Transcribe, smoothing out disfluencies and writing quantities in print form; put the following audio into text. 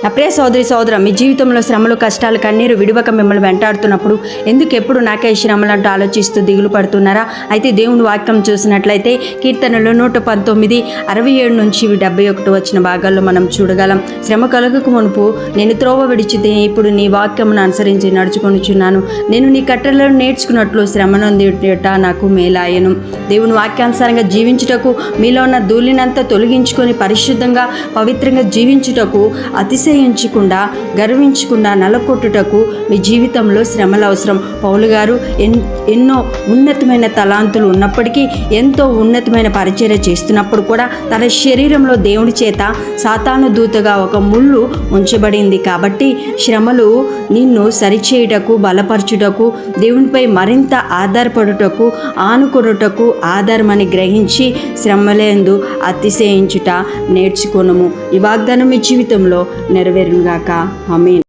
నా ప్రియ సోదరి సోదర, మీ జీవితంలో శ్రమలు, కష్టాలు, కన్నీరు విడివక మిమ్మల్ని వెంటాడుతున్నప్పుడు ఎందుకు ఎప్పుడు నాకే శ్రమలు అంటూ ఆలోచిస్తూ దిగులు పడుతున్నారా? అయితే దేవుని వాక్యం చూసినట్లయితే కీర్తనలు 119, 67 నుంచి 71 వచ్చిన భాగాల్లో మనం చూడగలం. శ్రమ కలుగక మునుపు నేను త్రోవ విడిచితే ఇప్పుడు నీ వాక్యమును అనుసరించి నడుచుకొనుచున్నాను. నేను నీ కట్టడలను నేర్చుకున్నట్లు శ్రమనొందిట నాకు మేలాయను. దేవుని వాక్యానుసారంగా జీవించుటకు, మీలో ఉన్న ధూళినంతా తొలగించుకొని పరిశుద్ధంగా పవిత్రంగా జీవించుటకు, అతిశయించకుండా గర్వించకుండా నలకొట్టుటకు మీ జీవితంలో శ్రమలు అవసరం. పౌలు గారు ఎన్నో ఉన్నతమైన తలాంతులు ఉన్నప్పటికీ, ఎంతో ఉన్నతమైన పరిచర్య చేస్తున్నప్పుడు కూడా తన శరీరంలో దేవుని చేత సాతాను దూతగా ఒక ముళ్ళు ఉంచబడింది. కాబట్టి శ్రమలు నిన్ను సరిచేయుటకు, బలపరచుటకు, దేవునిపై మరింత ఆధారపడుటకు, ఆనుకొనుటకు ఆధారమని గ్రహించి శ్రమలందు అతిశయించుట నేర్చుకొనుము. ఈ వాగ్దానం మీ జీవితంలో నెరవేరునుగాక. ఆమేన్.